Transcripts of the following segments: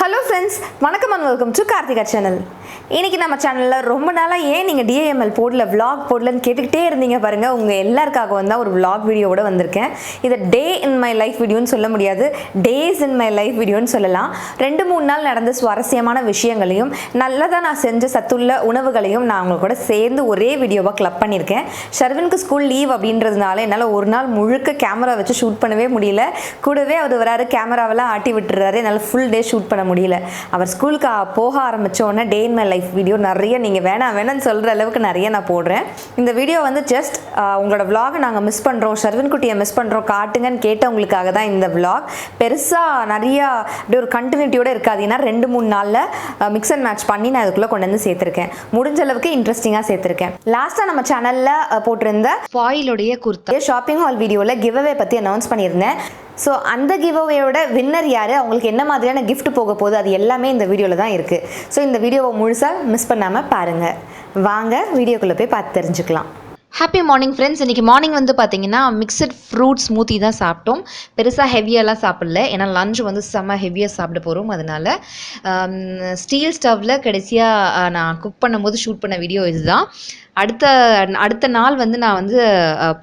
Hello friends, வணக்கம் and welcome to Karthikhachannel. இன்னைக்கு நம்ம சேனல்ல ரொம்ப நாளா ஏன் நீங்க DML போடல vlog போடலன்னு கேட்டுக்கிட்டே இருந்தீங்க பாருங்க. உங்க எல்லாருக்காகவும் தான் ஒரு vlog வீடியோவோட வந்திருக்கேன். இது டே இன் மை லைஃப் வீடியோன்னு சொல்ல முடியாது, டேஸ் இன் மை லைஃப் வீடியோன்னு சொல்லலாம். 2-3 நாள் நடந்த சுவாரஸ்யமான விஷயங்களையும் நல்லதா நான் செஞ்ச சத்துள்ள உணவுகளையும் நான் உங்க கூட சேர்ந்து ஒரே வீடியோவா கிளப் பண்ணியிருக்கேன். ஷர்வினுக்கு ஸ்கூல் லீவ் அப்படின்றதுனால என்னால் ஒரு நாள் முழுக்க கேமரா வச்சு ஷூட் பண்ணவே முடியல. கூடவே அவர் வராரு, கேமராவெல்லாம் ஆட்டி விட்டுறாரு, என்னால் ஃபுல் டே ஷூட் பண்ண முடியல. அவர் ஸ்கூலுக்கு போக ஆரம்பித்தோடனே டே இன் மை லைஃப் வீடியோ நிறைய நீங்கள் வேணாம்னு சொல்கிற அளவுக்கு நிறைய நான் போடுறேன். இந்த வீடியோ வந்து ஜஸ்ட் உங்களோட விலாகை நாங்கள் மிஸ் பண்ணுறோம், ஷர்வின் குட்டியை மிஸ் பண்ணுறோம் காட்டுங்கன்னு கேட்டவங்களுக்காக தான் இந்த விலாக். பெருசாக நிறையா அப்படி ஒரு கண்டினியூட்டியோடு இருக்காதுன்னா 2-3 நாளில் மிக்ஸ் அண்ட் மேட்ச் பண்ணி நான் அதுக்குள்ளே கொண்டு வந்து சேர்த்துருக்கேன். முடிஞ்ச அளவுக்கு இன்ட்ரெஸ்டிங்காக சேர்த்துருக்கேன். லாஸ்ட்டாக நம்ம சேனலில் போட்டிருந்த ஃபாயிலுடைய குர்த்தா ஷாப்பிங் ஹால் வீடியோவில் கிவ் அவே பற்றி அனௌன்ஸ் பண்ணியிருந்தேன். ஸோ அந்த கிவ் அவேயோட வின்னர் யார், அவங்களுக்கு என்ன மாதிரியான கிஃப்ட் போக போகுது, அது எல்லாமே இந்த வீடியோவில் தான் இருக்குது. ஸோ இந்த வீடியோவை முழுசாக மிஸ் பண்ணாமல் பாருங்கள். வாங்க வீடியோக்குள்ளே போய் பார்த்து தெரிஞ்சுக்கலாம். Happy morning friends. இன்றைக்கி மார்னிங் வந்து பார்த்திங்கன்னா மிக்சட் ஃப்ரூட் ஸ்மூத்தி தான் சாப்பிட்டோம். பெருசாக ஹெவியெல்லாம் சாப்பிடல, ஏன்னா லஞ்ச் வந்து செம்ம ஹெவியாக சாப்பிட போகிறோம். அதனால் ஸ்டீல் ஸ்டவ்வில் கடைசியாக நான் குக் பண்ணும்போது ஷூட் பண்ண வீடியோ இதுதான். அடுத்த நாள் வந்து நான் வந்து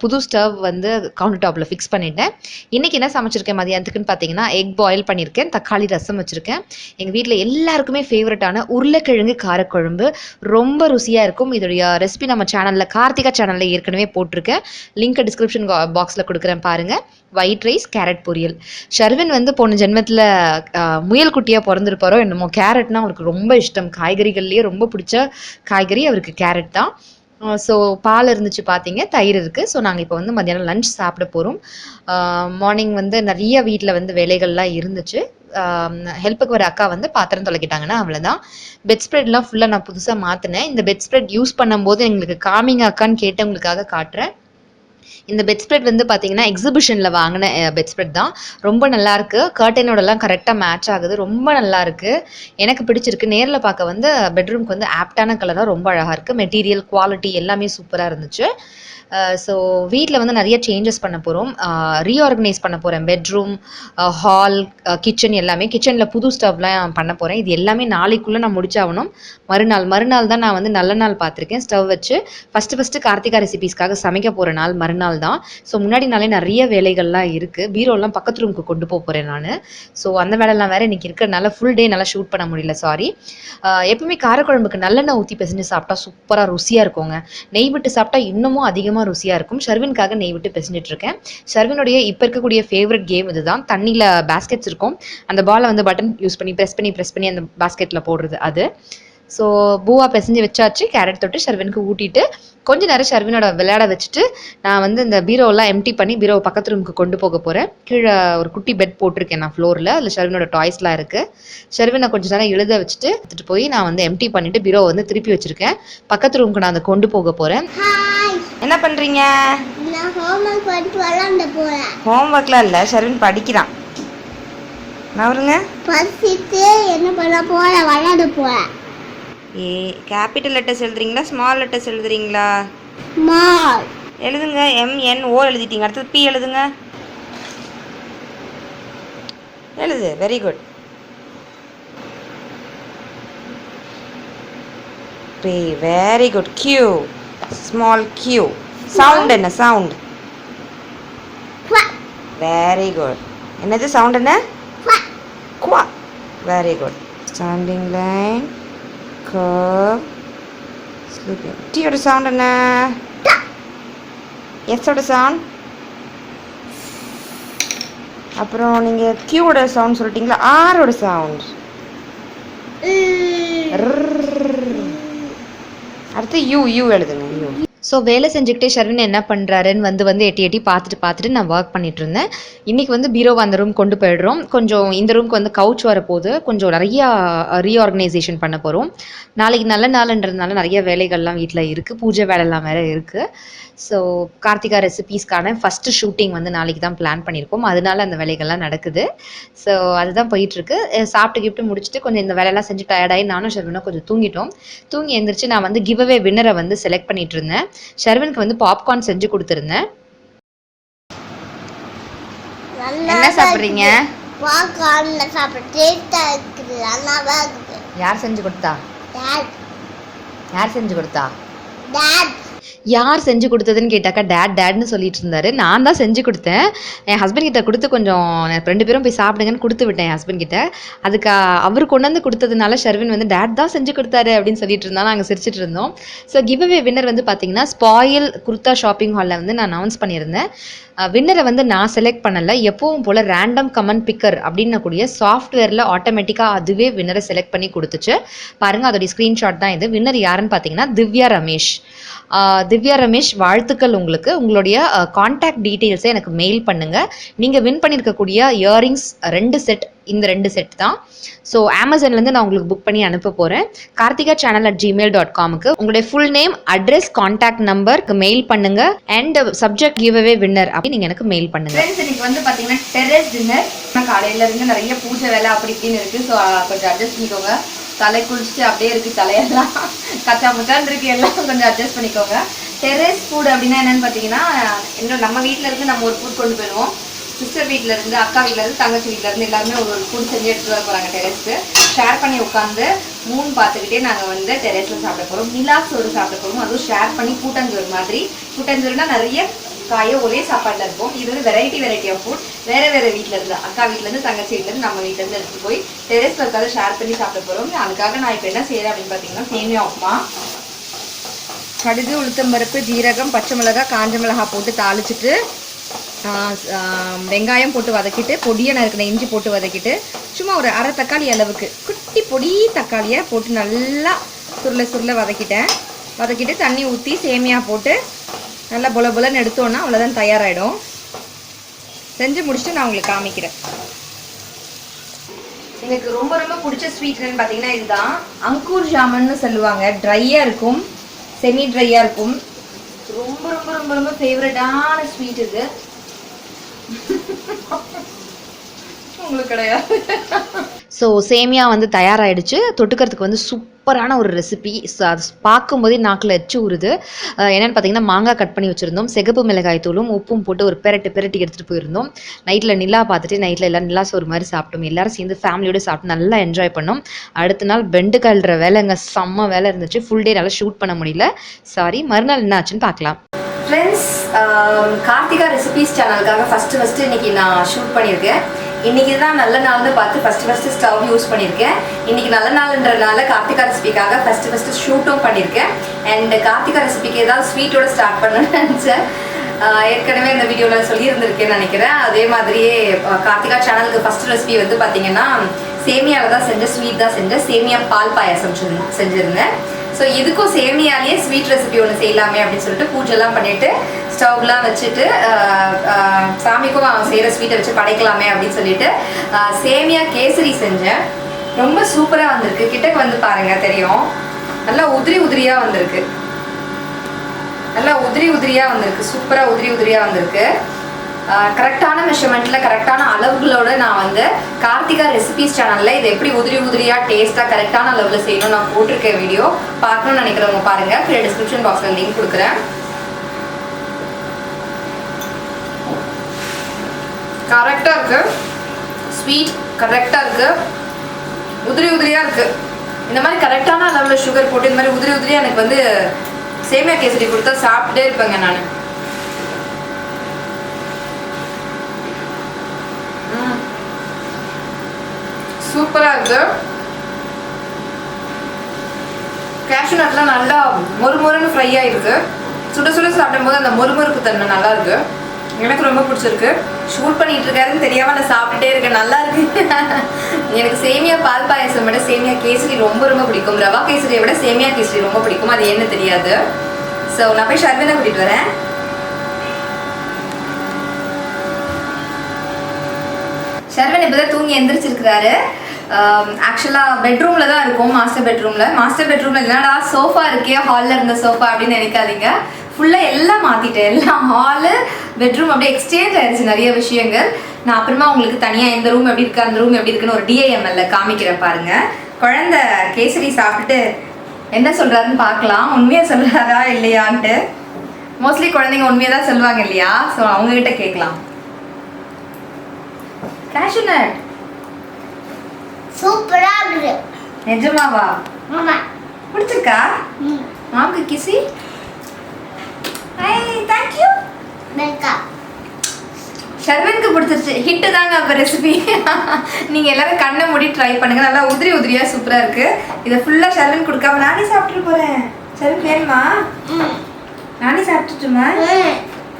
புது ஸ்டவ் வந்து கவுண்டர் டாப்பில் ஃபிக்ஸ் பண்ணிட்டேன். இன்றைக்கி என்ன சமைச்சிருக்கேன் மதியானத்துக்குன்னு பார்த்தீங்கன்னா எக் பாயில் பண்ணியிருக்கேன், தக்காளி ரசம் வச்சுருக்கேன். எங்கள் வீட்டில் எல்லாருக்குமே ஃபேவரட்டான உருளைக்கிழங்கு காரக்குழம்பு ரொம்ப ருசியாக இருக்கும். இதோடைய ரெசிபி நம்ம சேனலில் கார்த்திகா சேனலில் ஏற்கனவே போட்டிருக்கேன், லிங்க் டிஸ்கிரிப்ஷன் பாக்ஸில் கொடுக்குறேன் பாருங்கள். ஒயிட் ரைஸ், கேரட் பொரியல். ஷர்வின் வந்து போன ஜென்மத்தில் முயல் குட்டியாக பிறந்திருப்பாரோ என்னமோ, கேரட்னா அவருக்கு ரொம்ப இஷ்டம். காய்கறிகள்லேயே ரொம்ப பிடிச்ச காய்கறி அவருக்கு கேரட் தான். ஸோ பால் இருந்துச்சு பார்த்தீங்க, தயிர் இருக்குது. ஸோ நாங்கள் இப்போ வந்து மத்தியானம் லஞ்ச் சாப்பிட போகிறோம். மார்னிங் வந்து நிறைய வீட்டில் வந்து வேலைகள்லாம் இருந்துச்சு. ஹெல்ப்புக்கு வர அக்கா வந்து பாத்திரம் தொலைக்கிட்டாங்கன்னா அவ்வளோதான். பெட் ஸ்ப்ரெட்லாம் ஃபுல்லாக நான் புதுசாக மாற்றினேன். இந்த பெட் ஸ்ப்ரெட் யூஸ் பண்ணும்போது எங்களுக்கு காமிங்க அக்கான்னு கேட்டவங்களுக்காக காட்டுறேன். இந்த பெட் ஸ்ப்ரெட் வந்து பார்த்தீங்கன்னா எக்ஸிபிஷனில் வாங்கின பெட் ஸ்ப்ரெட் தான். ரொம்ப நல்லாயிருக்கு, கர்டனோடலாம் கரெக்டாக மேட்ச் ஆகுது, ரொம்ப நல்லாயிருக்கு, எனக்கு பிடிச்சிருக்கு. நேரில் பார்க்க வந்து பெட்ரூம்க்கு வந்து ஆப்டான கலராக ரொம்ப அழகாக இருக்குது. மெட்டீரியல் குவாலிட்டி எல்லாமே சூப்பராக இருந்துச்சு. ஸோ வீட்டில் வந்து நிறைய சேஞ்சஸ் பண்ண போகிறோம், ரீஆர்கனைஸ் பண்ண போகிறேன். பெட்ரூம், ஹால், கிச்சன் எல்லாமே. கிச்சனில் புது ஸ்டவ்லாம் பண்ண போகிறேன். இது எல்லாமே நாளைக்குள்ளே நான் முடிச்சாகணும். மறுநாள் தான் நான் வந்து நல்ல நாள் பார்த்துருக்கேன் ஸ்டவ் வச்சு. ஃபஸ்ட்டு கார்த்திகா ரெசிபீஸ்க்காக சமைக்க போகிற நாள் மறுநாள் தான். ஸோ முன்னாடி நாளே நிறைய வேலைகள்லாம் இருக்குது. பீரோலாம் பக்கத்து ரூமுக்கு கொண்டு போகிறேன் நான். ஸோ அந்த வேலைலாம் வேறு இன்றைக்கி இருக்கிறனால ஃபுல் டே நல்லா ஷூட் பண்ண முடியல, சாரி. எப்பவுமே காரக்குழம்புக்கு நல்லெண்ணெய் ஊற்றி பிசைஞ்சு சாப்பிட்டா சூப்பராக ருசியாக இருக்குங்க. நெய் விட்டு சாப்பிட்டா இன்னமும் அதிகமாக ருசியாக இருக்கும். ஷர்வின்காக நெய் விட்டு பிசைஞ்சிட்டு இருக்கேன். ஷர்வினுடைய இப்போ இருக்கக்கூடிய ஃபேவரட் கேம் இதுதான். தண்ணியில் பேஸ்கெட்ஸ் இருக்கும், அந்த பாலை வந்து பட்டன் யூஸ் பண்ணி ப்ரெஸ் பண்ணி அந்த பேஸ்கெட்டில் போடுறது அது. ஸோ பூவா பிசைஞ்சு வச்சாச்சு. கேரட் தொட்டு ஷர்வினுக்கு ஊட்டிட்டு கொஞ்ச நேரம் ஷர்வினோட விளையாட வச்சுட்டு நான் வந்து இந்த பீரோவெல்லாம் எம்டி பண்ணி பீரோவை பக்கத்து ரூமுக்கு கொண்டு போக போகிறேன். கீழே ஒரு குட்டி பெட் போட்டிருக்கேன் நான் ஃப்ளோரில், அதில் ஷர்வினோட டாய்ஸ்லாம் இருக்குது. ஷர்வினை கொஞ்சம் நேரம் எழுத வச்சுட்டு எடுத்துகிட்டு போய் நான் வந்து எம்டி பண்ணிவிட்டு பீரோவை வந்து திருப்பி வச்சுருக்கேன். பக்கத்து ரூமுக்கு நான் அதை கொண்டு போக போகிறேன். என்ன பண்ணுறீங்க? ஹோம்ஒர்க்லாம் இல்லை, ஷர்வின் படிக்கிறான். நவருங்க. என்ன பண்ண போகிறேன், விளையாட போகிறேன். கேபிட்டல் லெட்டர்ஸ் எழுதுறீங்களா, ஸ்மால் லெட்டர்ஸ் எழுதுறீங்களா? ஸ்மால் எழுதுங்க. MNO எழுதிட்டீங்க, அடுத்தது P எழுதுங்க. எழுது, very good. P, very good. Q, small Q. Sound என்ன? Sound very good. என்னது சவுண்ட் என்ன? குவா. Very good. Standing line, curve, sleeping. T ஓட சவுண்ட் என்ன? S ஓட சவுண்ட். அப்புறம் நீங்கள் Q ஓட சவுண்ட் சொல்லிட்டீங்களா? R ஓட சவுண்ட். அடுத்து U எழுதுங்க. U. ஸோ வேலை செஞ்சுக்கிட்டே ஷர்வின் என்ன பண்ணுறாருன்னு வந்து எட்டி பார்த்துட்டு நான் ஒர்க் பண்ணிட்டு இருந்தேன். இன்றைக்கி வந்து பீரோவை அந்த ரூம் கொண்டு போயிடுறோம். கொஞ்சம் இந்த ரூமுக்கு வந்து கவுச் வரப்போகுது, கொஞ்சம் நிறையா ரீஆர்கனைசேஷன் பண்ண போகிறோம். நாளைக்கு நல்ல நாளுன்றதுனால நிறைய வேலைகள்லாம் வீட்டில் இருக்குது, பூஜை வேலைலாம் வேறு இருக்குது. ஸோ கார்த்திகா ரெசிபீஸ்க்கான ஃபஸ்ட்டு ஷூட்டிங் வந்து நாளைக்கு தான் பிளான் பண்ணியிருக்கோம், அதனால அந்த வேலைகள்லாம் நடக்குது. ஸோ அதுதான் போயிட்டுருக்கு. சாப்பிட்டு முடிச்சுட்டு கொஞ்சம் இந்த வேலையெல்லாம் செஞ்சு டயர்டாகி நானும் ஷர்வினும் கொஞ்சம் தூங்கி எழுந்திரிச்சு நான் வந்து கிவ் அவே வின்னரை வந்து செலக்ட் பண்ணிட்டு இருந்தேன். ஷர்வினுக்கு வந்து பாப்கார்ன் செஞ்சு கொடுத்துருந்தேன். என்ன சாப்பிட்றீங்க? பாக்கான சாப்பிட டேஸ்டா இருக்குது நல்லாவா இருக்குது. யார் செஞ்சு கொடுத்தா? டாட் யார் செஞ்சு கொடுத்தா? டாட் யார் செஞ்சு கொடுத்ததுன்னு கேட்டாக்கா டேட்னு சொல்லிட்டு இருந்தாரு. நான் தான் செஞ்சு கொடுத்தேன். என் ஹஸ்பண்ட் கிட்ட கொடுத்து கொஞ்சம் 2 பேரும் போய் சாப்பிடுங்கன்னு கொடுத்து விட்டேன் என் ஹஸ்பண்ட் கிட்ட. அதுக்கு அவர் கொண்டு வந்து கொடுத்ததுனால ஷர்வின் வந்து டேட் தான் செஞ்சு கொடுத்தாரு அப்படின்னு சொல்லிட்டு இருந்தாலும் நாங்கள் சிரிச்சிட்டு இருந்தோம். ஸோ கிவ் அவே வின்னர் வந்து பார்த்தீங்கன்னா ஸ்பாயில் குர்தா ஷாப்பிங் ஹாலில் வந்து நான் அனௌன்ஸ் பண்ணியிருந்தேன். வின்னரை வந்து நான் செலக்ட் பண்ணலை. எப்பவும் போல் ரேண்டம் கமெண்ட் பிக்கர் அப்படின்னக்கூடிய சாஃப்ட்வேரில் ஆட்டோமேட்டிக்காக அதுவே வின்னரை செலக்ட் பண்ணி கொடுத்துச்சு. பாருங்கள், அதோடைய ஸ்க்ரீன்ஷாட் தான் இது. வின்னர் யாருன்னு பார்த்தீங்கன்னா திவ்யா ரமேஷ். திவ்யா ரமேஷ், வாழ்த்துக்கள் உங்களுக்கு. உங்களுடைய கான்டாக்ட் டீட்டெயில்ஸை எனக்கு மெயில் பண்ணுங்கள். நீங்கள் வின் பண்ணியிருக்கக்கூடிய இயரிங்ஸ் 2 செட், இந்த 2 செட் தான். ஸோ அமேசான்லேருந்து நான் உங்களுக்கு புக் பண்ணி அனுப்ப போகிறேன். karthikachannel@gmail.com-க்கு உங்களுடைய ஃபுல் நேம், அட்ரஸ், கான்டாக்ட் நம்பருக்கு மெயில் பண்ணுங்கள். And subject give away winner அப்படின்னு நீங்கள் எனக்கு மெயில் பண்ணுங்கள். ஃப்ரெண்ட்ஸ், இன்னைக்கு வந்து பார்த்தீங்கன்னா டெரஸ் டின்னர். காலையிலேருந்து நிறைய பூஜை வேலை அப்படி இப்படின்னு இருக்குது. ஸோ கொஞ்சம் அட்ஜஸ்ட் பண்ணிக்கோங்க. தலை குளிச்சுட்டு அப்படியே இருக்குது, தலையெல்லாம் கச்சா முச்சான்னு இருக்குது, எல்லாம் கொஞ்சம் அட்ஜஸ்ட் பண்ணிக்கோங்க. டெரஸ் ஃபுட் அப்படின்னா என்னென்னு பார்த்தீங்கன்னா, இன்னும் நம்ம வீட்டில் இருந்து நம்ம ஒரு ஃபுட் கொண்டு போயிடுவோம். சிஸ்டர் வீட்டில் இருந்து, அக்கா வீட்டில் இருந்து, தங்கச்சி வீட்டில் இருந்து எல்லாருமே ஒரு ஃபுட் செஞ்சு எடுத்துகிட்டு வர போகிறாங்க. டெரஸ்க்கு ஷேர் பண்ணி உட்காந்து மூணு பார்த்துக்கிட்டே நாங்கள் வந்து டெரஸில் சாப்பிட போகிறோம். நிலா சோறு சாப்பிட போகிறோம். அதுவும் ஷேர் பண்ணி கூட்டஞ்சோறு மாதிரி. கூட்டஞ்சோறுனா நிறைய காயை ஒரே சாப்பாட்டில் இருக்கும். இது வந்து வெரைட்டி ஆஃப் ஃபுட். வேறு வீட்டில் இருந்து, அக்கா வீட்டிலேருந்து, தங்கச்சி வீட்டிலேருந்து, நம்ம வீட்டிலேருந்து எடுத்துகிட்டு போய் டெரஸில் இருக்காது ஷேர் பண்ணி சாப்பிட போகிறோம். அதுக்காக நான் இப்போ என்ன செய்கிறேன் அப்படின்னு பார்த்தீங்கன்னா, சேமியா உப்புமா, கடுகு, உளுத்தம்பருப்பு, ஜீரகம், பச்சை மிளகாய், காஞ்ச மிளகாய் போட்டு தாளிச்சிட்டு, வெங்காயம் போட்டு வதக்கிட்டு, பொடியை நறுக்கின இஞ்சி போட்டு வதக்கிட்டு, சும்மா ஒரு அரை தக்காளி அளவுக்கு குட்டி பொடி தக்காளியை போட்டு நல்லா சுருளை வதக்கிட்டு தண்ணி ஊற்றி சேமியா போட்டு நல்லா பொலன்னு எடுத்தோன்னா அவ்வளோதான், தயாராகிடும். செஞ்சு முடிச்சுட்டு நான் உங்களுக்கு காமிக்கிறேன். எனக்கு ரொம்ப பிடிச்ச ஸ்வீட்னு பார்த்தீங்கன்னா இதுதான். அங்கூர் ஜாமன்னு சொல்லுவாங்க. ட்ரையாக இருக்கும், செமி ட்ரையாக இருக்கும். ரொம்ப ஃபேவரட்டான ஸ்வீட் இது. உங்களுக்கு கிடையாது. ஸோ சேமியா வந்து தயாராகிடுச்சு. தொட்டுக்கிறதுக்கு வந்து சூப்பரான ஒரு ரெசிபி. அது பார்க்கும்போதே நாக்கில் எச்சு ஊறுது. என்னென்னு பார்த்தீங்கன்னா, மாங்காய் கட் பண்ணி வச்சுருந்தோம், சிகப்பு மிளகாய் தூளும் உப்பும் போட்டு ஒரு பெரட்டி எடுத்துகிட்டு போயிருந்தோம். நைட்டில் நிலா பார்த்துட்டு நைட்டில் எல்லாம் நிலா சோறு மாதிரி சாப்பிட்டோம். எல்லோரும் சேர்ந்து ஃபேமிலியோடு சாப்பிட்டு நல்லா என்ஜாய் பண்ணோம். அடுத்த நாள் பெண்டு கழுற வேலைங்க, செம்ம வேலை இருந்துச்சு. ஃபுல் டே நல்லா ஷூட் பண்ண முடியல, சாரி. மறுநாள் என்ன ஆச்சுன்னு பார்க்கலாம். ஃப்ரெண்ட்ஸ், கார்த்திகா ரெசிபீஸ் சேனலுக்காக ஃபஸ்ட்டு இன்றைக்கி நான் ஷூட் பண்ணியிருக்கேன். இன்றைக்கி தான் நல்ல நாள்னு பார்த்து ஃபஸ்ட்டு ஸ்டவ் யூஸ் பண்ணியிருக்கேன். இன்றைக்கி நல்ல நாள்ன்றதுனால கார்த்திகா ரெசிபிக்காக ஃபஸ்ட்டு ஷூட்டும் பண்ணியிருக்கேன். அண்ட் கார்த்திகா ரெசிபிக்கு ஏதாவது ஸ்வீட்டோட ஸ்டார்ட் பண்ணணும்னு நினச்சேன். ஏற்கனவே இந்த வீடியோவில் சொல்லியிருந்திருக்கேன்னு நினைக்கிறேன். அதே மாதிரியே கார்த்திகா சேனலுக்கு ஃபஸ்ட்டு ரெசிபி வந்து பார்த்திங்கன்னா, சேமியாவில் தான் ஸ்வீட் தான் செஞ்சேன். சேமியா பால் பாயாசம் செஞ்சுருந்தேன். ஸோ இதுக்கும் சேமியாலேயே ஸ்வீட் ரெசிபி ஒன்று செய்யலாமே அப்படின்னு சொல்லிட்டு பூஜைலாம் பண்ணிவிட்டு ஸ்டவ்லாம் வச்சுட்டு சாமிக்கும் செய்கிற ஸ்வீட்டை வச்சு படைக்கலாமே அப்படின்னு சொல்லிட்டு சேமியா கேசரி செஞ்சேன். ரொம்ப சூப்பராக வந்திருக்கு. கிட்டக்கு வந்து பாருங்கள், தெரியும். நல்லா உதிரியாக வந்திருக்கு. சூப்பராக உதிரியாக வந்திருக்கு. கரெக்டான மெஷர்மெண்ட்டில் கரெக்டான அளவுகளோடு நான் வந்து கார்த்திகா ரெசிபீஸ் சேனலில் இதை எப்படி உதிரியாக டேஸ்ட்டாக கரெக்டான அளவில் செய்யணும் நான் போட்டிருக்கேன். வீடியோ பார்க்கணும்னு நினைக்கிறவங்க பாருங்கள். கீழே டிஸ்கிரிப்ஷன் பாக்ஸில் லிங்க் கொடுக்குறேன். கரெக்டாக இருக்குது, ஸ்வீட் கரெக்டாக இருக்குது, உதிரியாக இருக்குது. இந்த மாதிரி கரெக்டான அளவில் சுகர் போட்டு இந்த மாதிரி உதிரியாக எனக்கு வந்து சேமியா கேசரி கொடுத்தா சாப்பிட்டுட்டே இருப்பேங்க நான். சூப்பராக இருக்கு. கேஷ்யூ நட்லாம் நல்லா மொறுன்னு ஃப்ரை ஆகிருக்கு. சுட சாப்பிடும்போது அந்த மொறுப்பு தன்மை நல்லா இருக்கு. எனக்கு ரொம்ப பிடிச்சிருக்கு. ஷூட் பண்ணிட்டு இருக்காருன்னு தெரியாமல் நான் சாப்பிட்டுட்டே இருக்கேன். நல்லா இருக்கு. எனக்கு சேமியா பால் பாயசம் விட சேமியா கேசரி ரொம்ப பிடிக்கும். ரவா கேசரியை விட சேமியா கேசரி ரொம்ப பிடிக்கும். அது என்ன தெரியாது. ஸோ நான் போய் ஷர்வினை கூட்டிகிட்டு வரேன். ஷர்வன் இப்போ தான் தூங்கி எந்திரிச்சிருக்கிறாரு. ஆக்சுவலாக பெட்ரூமில் தான் இருக்கும், மாஸ்டர் பெட்ரூமில் என்னடா சோஃபா இருக்கே, ஹாலில் இருந்த சோஃபா அப்படின்னு நினைக்காதீங்க. ஃபுல்லாக எல்லாம் மாற்றிட்டேன். எல்லாம் ஹாலு பெட்ரூம் அப்படியே எக்ஸ்சேஞ்ச் ஆயிடுச்சு நிறைய விஷயங்கள். நான் அப்புறமா உங்களுக்கு தனியாக இந்த ரூம் எப்படி இருக்குது, அந்த ரூம் எப்படி இருக்குன்னு ஒரு DIML காமிக்கிறேன் பாருங்கள். குழந்தை கேசரி சாப்பிட்டுட்டு என்ன சொல்கிறாருன்னு பார்க்கலாம். உண்மையாக சொல்கிறாரா இல்லையான்ட்டு. மோஸ்ட்லி குழந்தைங்க உண்மையாக தான் சொல்லுவாங்க இல்லையா? ஸோ அவங்ககிட்ட கேட்கலாம். கேஷ்யூ நட் சூப்பரா இருக்கு. நிஜமாவா? ஆமா. பிடிச்சிருக்கா? மாவுக்கு கிசி. Thank you. வெல்கம். ஷர்வனுக்கு பிடிச்சிருச்சு. ஹிட்டு தாங்க அப்போ ரெசிபி. நீங்கள் எல்லாரும் கண்ணை மூடி ட்ரை பண்ணுங்கள். நல்லா உதிரி உதிரியாக சூப்பராக இருக்குது. இதை ஃபுல்லாக ஷர்வன் கொடுக்காம நானே சாப்பிட்டு போகிறேன். ஷர்வன் வேணுமா? நானே சாப்பிட்டுட்டுமா?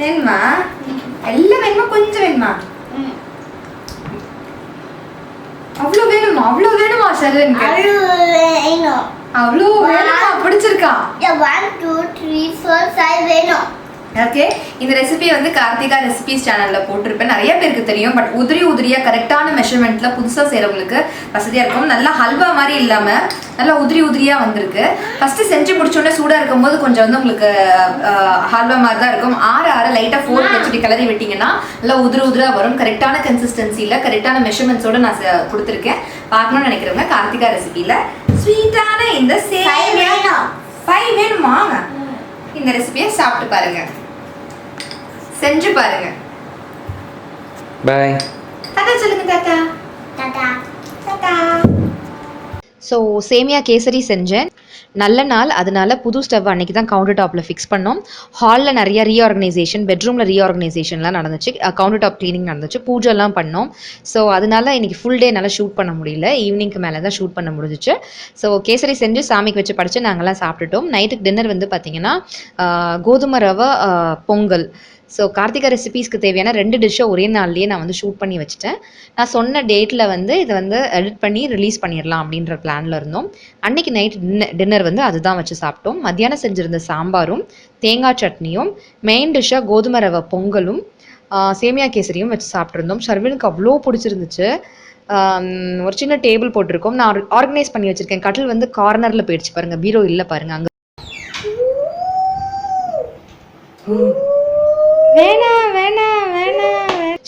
வேணுமா? எல்லாம் வேணுமா? கொஞ்சம் வேணுமா? அவ்வளோ வேணுமா? அவ்வளோ வேணுமா ஷர்வனுக்கு? அவ்வளோ வேணுமா? பிடிச்சிருக்கா? 1 2 3 4 5 வேணும். ஓகே, இந்த ரெசிபி வந்து கார்த்திகா ரெசிபிஸ் சேனலில் போட்டிருப்பேன். நிறைய பேருக்கு தெரியும். பட் உதிரியாக கரெக்டான மெஷர்மெண்ட்டில் புதுசாக செய்கிறவங்களுக்கு வசதியாக இருக்கும். நல்லா ஹல்வா மாதிரி இல்லாமல் நல்லா உதிரியாக வந்திருக்கு. ஃபஸ்ட்டு செஞ்சு முடிச்சோடனே சூடாக இருக்கும்போது கொஞ்சம் வந்து உங்களுக்கு ஹல்வா மாதிரி தான் இருக்கும். ஆற லைட்டாக ஃபோர்க் வச்சுட்டு கிளறி விட்டிங்கன்னா நல்லா உதிராக வரும். கரெக்டான கன்சிஸ்டன்சியில் கரெக்டான மெஷர்மெண்ட்ஸோடு நான் கொடுத்துருக்கேன். பார்க்கணும்னு நினைக்கிறவங்க கார்த்திகா ரெசிபியில் ஸ்வீட்டான இந்த சேமியா 5 வேணுமா? இந்த ரெசிபியை சாப்பிட்டு பாருங்க, செஞ்சு பாருங்க. பை. டாடா சொல்லுங்க. டாடா. டாடா. டாடா. ஸோ சேமியா கேசரி செஞ்சேன். நல்ல நாள், அதனால புது ஸ்டவ் அன்றைக்கி தான் கவுண்டர் டாப்பில் ஃபிக்ஸ் பண்ணோம். ஹாலில் நிறைய ரீஆர்கனைசேஷன், பெட்ரூமில் ரீஆர்கனைசேஷன்லாம் நடந்துச்சு. கவுண்டர் டாப் க்ளீனிங் நடந்துச்சு, பூஜைலாம் பண்ணோம். ஸோ அதனால இன்றைக்கி ஃபுல் டே என்னால் ஷூட் பண்ண முடியல. ஈவினிங்க்கு மேலே தான் ஷூட் பண்ண முடிஞ்சிச்சு. ஸோ கேசரி செஞ்சு சாமிக்கு வச்சு படைச்சு நாங்கள்லாம் சாப்பிட்டுட்டோம். நைட்டுக்கு டின்னர் வந்து பார்த்திங்கன்னா கோதுமை ரவை பொங்கல். ஸோ கார்த்திகா ரெசிபீஸ்க்கு தேவையான 2 டிஷ்ஷை ஒரே நாள்லேயே நான் வந்து ஷூட் பண்ணி வச்சுட்டேன். நான் சொன்ன டேட்டில் வந்து இதை வந்து எடிட் பண்ணி ரிலீஸ் பண்ணிடலாம் அப்படின்ற பிளானில் இருந்தோம். அன்றைக்கி நைட் டின்னர் வந்து அதுதான் வச்சு சாப்பிட்டோம். மத்தியானம் செஞ்சுருந்த சாம்பாரும் தேங்காய் சட்னியும், மெயின் டிஷ்ஷாக கோதுமை ரவை பொங்கலும் சேமியா கேசரியும் வச்சு சாப்பிட்ருந்தோம். ஷர்வினுக்கு அவ்வளோ பிடிச்சிருந்துச்சு. ஒரு சின்ன டேபிள் போட்டிருக்கோம். நான் ஆர்கனைஸ் பண்ணி வச்சுருக்கேன். கட்டில் வந்து கார்னரில் போயிடுச்சு பாருங்கள், பீரோ இல்லை பாருங்கள். அங்கே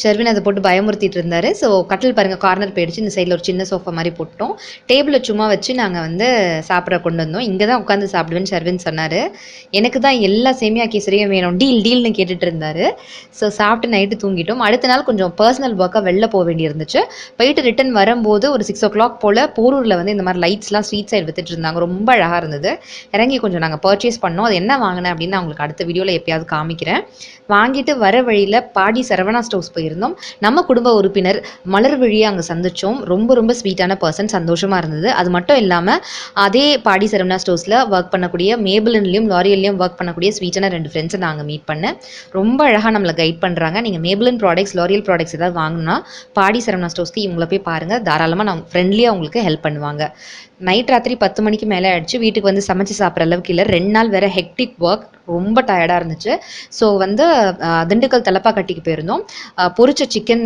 ஷர்வின் அதை போட்டு பயமுறுத்திட்டு இருந்தாரு. ஸோ கட்டில் பாருங்கள் கார்னர் போயிடுச்சு. இந்த சைடில் ஒரு சின்ன சோஃபா மாதிரி போட்டோம். டேபிளை சும்மா வச்சு நாங்கள் வந்து சாப்பிட கொண்டு வந்தோம். இங்கே தான் உட்காந்து சாப்பிடுவேன்னு ஷர்வின் சொன்னார். எனக்கு தான் எல்லா சேமியா கேசரியும் வேணும், டீல்னு கேட்டுட்டு இருந்தார். ஸோ சாப்பிட்டு நைட்டு தூங்கிட்டோம். அடுத்த நாள் கொஞ்சம் பர்சனல் ஒர்க்காக வெளில போக வேண்டியிருந்துச்சு. போயிட்டு ரிட்டன் வரும்போது ஒரு 6 o'clock போல் போரூரில் வந்து இந்த மாதிரி லைட்ஸ்லாம் ஸ்ட்ரீட் சைடு வித்துட்டு இருந்தாங்க. ரொம்ப அழகாக இருந்தது. இறங்கி கொஞ்சம் நாங்கள் பர்ச்சேஸ் பண்ணோம். அது என்ன வாங்கினேன் அப்படின்னு நான் உங்களுக்கு அடுத்த வீடியோவில் எப்பயாவது காமிக்கிறேன். வாங்கிட்டு வர வழியில் பாடி சரவணா ஸ்டோர்ஸ் போயிருந்தோம். நம்ம குடும்ப உறுப்பினர் மலர் வழியாக அங்கே சந்திச்சோம். ரொம்ப ஸ்வீட்டான பர்சன், சந்தோஷமாக இருந்தது. அது மட்டும் இல்லாமல் அதே பாடி சரவணா ஸ்டோர்ஸில் ஒர்க் பண்ணக்கூடிய மேபிளின்லையும் லாரியல்லையும் ஒர்க் பண்ணக்கூடிய ஸ்வீட்டான 2 ஃப்ரெண்ட்ஸை நாங்கள் மீட் பண்ணேன். ரொம்ப அழகாக நம்மளை கைட் பண்ணுறாங்க. நீங்கள் மேபிளின் ப்ராடக்ட்ஸ், லாரியல் ப்ராடக்ட்ஸ் ஏதாவது வாங்கினா பாடி சரவணா ஸ்டோர்ஸ்க்கு இவங்களை போய் பாருங்கள். தாராளமாக நான் ஃப்ரெண்ட்லியாக உங்களுக்கு ஹெல்ப் பண்ணுவாங்க. நைட் ராத்திரி 10 மணிக்கு மேலே ஆயிடுச்சு. வீட்டுக்கு வந்து சமைச்சு சாப்பிட்ற அளவுக்கு இல்லை. 2 நாள் வேறு ஹெக்டிக் ஒர்க், ரொம்ப டயர்டாக இருந்துச்சு. ஸோ வந்து திண்டுக்கல் தலப்பாக்கட்டிக்கு போயிருந்தோம். பொரிச்ச சிக்கன்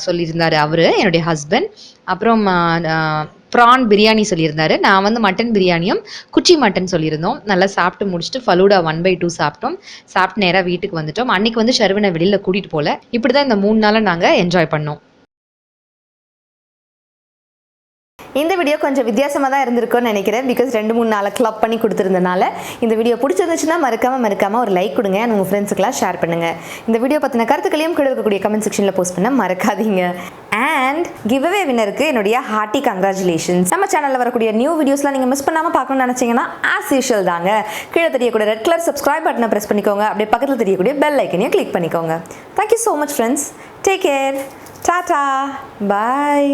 சொல்லியிருந்தார் அவர், என்னுடைய ஹஸ்பண்ட். அப்புறம் ப்ரான் பிரியாணி சொல்லியிருந்தார். நான் வந்து மட்டன் பிரியாணியும் குச்சி மட்டன் சொல்லியிருந்தோம். நல்லா சாப்பிட்டு முடிச்சுட்டு ஃபலூடா 1/2 சாப்பிட்டோம். சாப்பிட்டு நேராக வீட்டுக்கு வந்துட்டோம். அன்றைக்கி வந்து ஷர்வினை வெளியில் கூட்டிகிட்டு போகல. இப்படி தான் இந்த 3 நாளை நாங்கள் என்ஜாய் பண்ணோம். இந்த வீடியோ கொஞ்சம் வித்தியாசமாக தான் இருந்திருக்கும்னு நினைக்கிறேன். பிகாஸ் 2-3 நாளை கிளப் பண்ணி கொடுத்துருந்தனால. இந்த வீடியோ பிடிச்சிருந்துச்சுன்னா மறக்காமல் ஒரு லைக் கொடுங்க. உங்கள் ஃப்ரெண்ட்ஸுக்கெல்லாம் ஷேர் பண்ணுங்கள். இந்த வீடியோ பற்றின கருத்துக்களையும் கீழே இருக்கக்கூடிய கமெண்ட் செக்ஷனில் போஸ்ட் பண்ண மறக்காதீங்க. அண்ட் கிவ் அவே வின்னருக்கு என்னுடைய ஹார்ட்டி கங்க்ராச்சுலேஷன்ஸ். நம்ம சேனலில் வரக்கூடிய நியூ வீடியோஸ்லாம் நீங்கள் மிஸ் பண்ணாமல் பார்க்கணும்னு நினச்சிங்கன்னா ஆஸ் யூஷுவல் தாங்க, கீழே தெரியக்கூடிய ரெட் கலர் சப்ஸ்கிரைப் பட்டனை ப்ரெஸ் பண்ணிக்கோங்க. அப்படியே பக்கத்தில் தெரியக்கூடிய பெல் ஐக்கனையும் கிளிக் பண்ணிக்கோங்க. Thank you so much friends. Take care. டாடா. பாய்.